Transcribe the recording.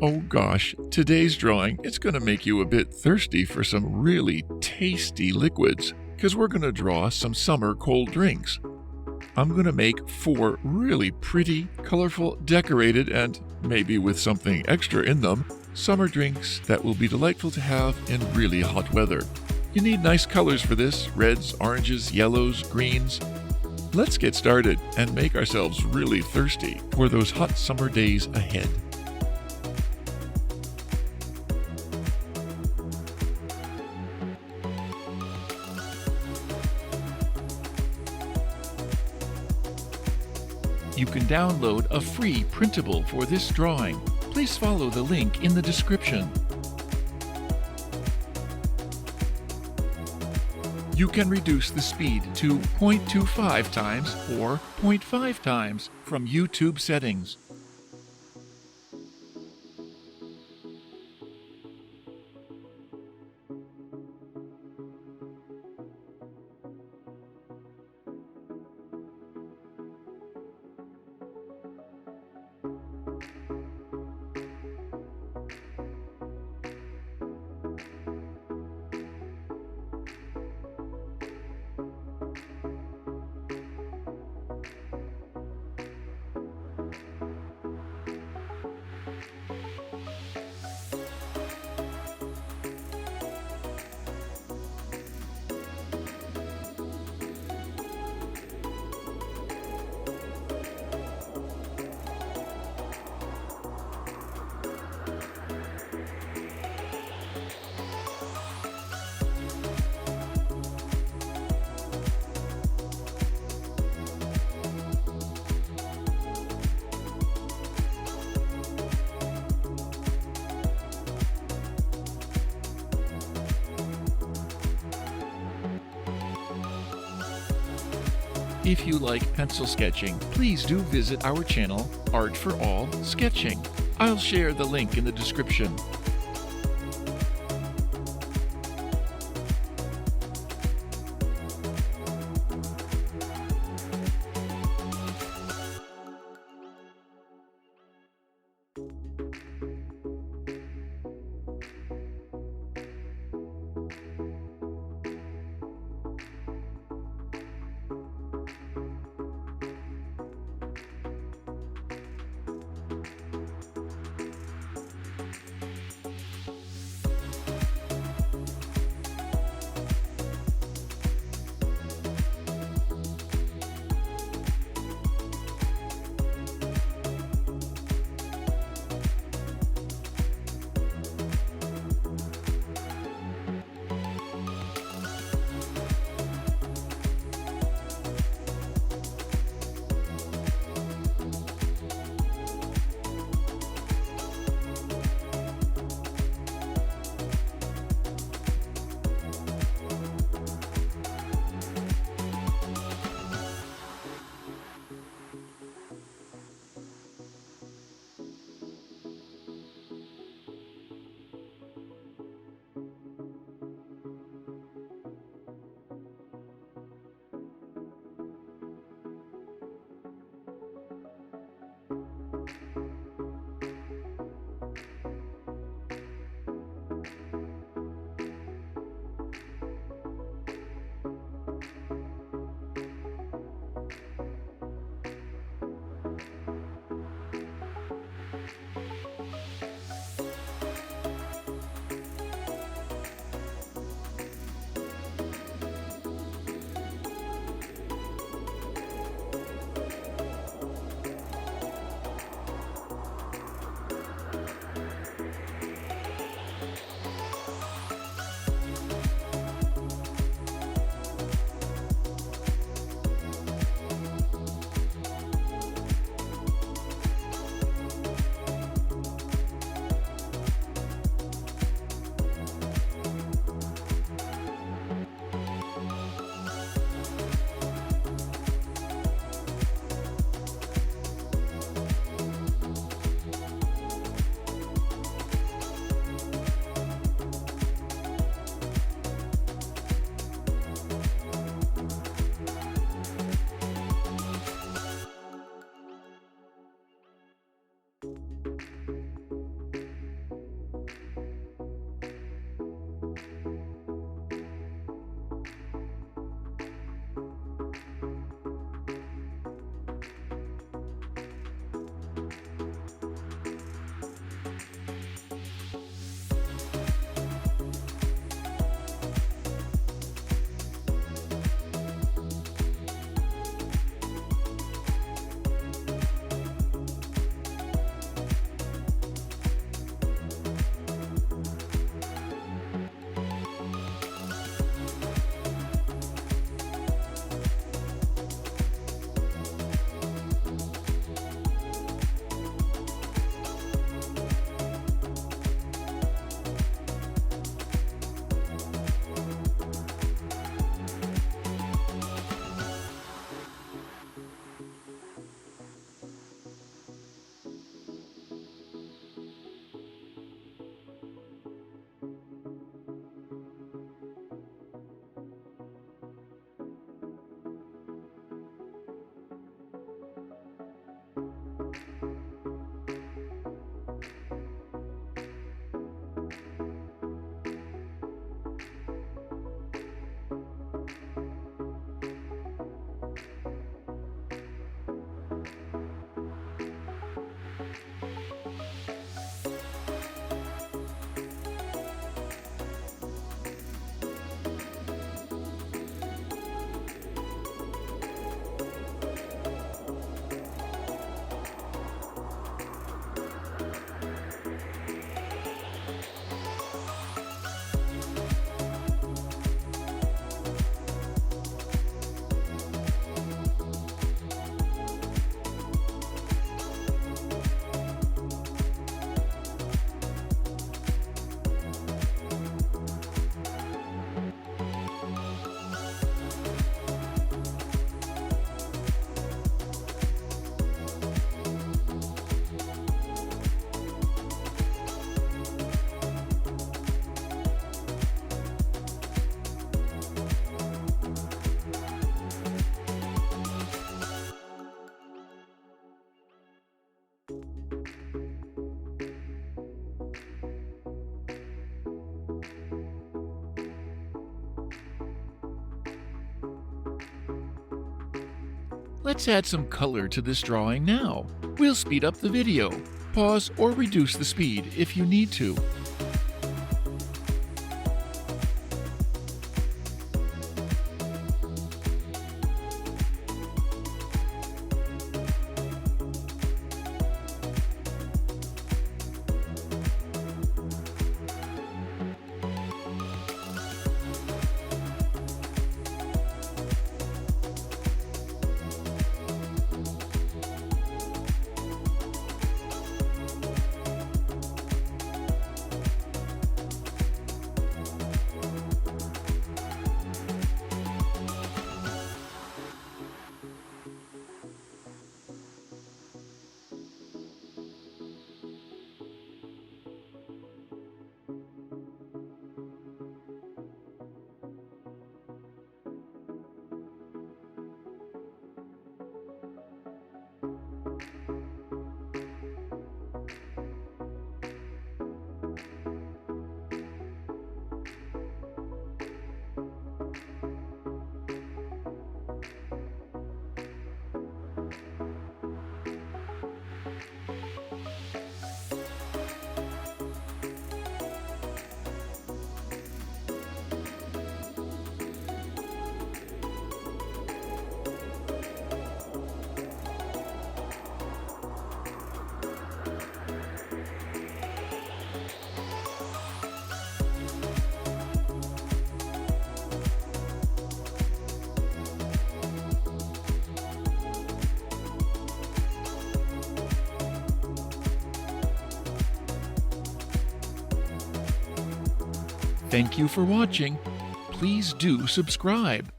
Oh gosh, today's drawing, it's going to make you a bit thirsty for some really tasty liquids, because we're going to draw some summer cold drinks. I'm going to make 4 really pretty, colorful, decorated, and maybe with something extra in them, summer drinks that will be delightful to have in really hot weather. You need nice colors for this: reds, oranges, yellows, greens. Let's get started and make ourselves really thirsty for those hot summer days ahead. You can download a free printable for this drawing. Please follow the link in the description. You can reduce the speed to 0.25 times or 0.5 times from YouTube settings. If you like pencil sketching, please do visit our channel, Art for All Sketching. I'll share the link in the description. Let's add some color to this drawing now. We'll speed up the video. Pause or reduce the speed if you need to. Thank you for watching. Please do subscribe.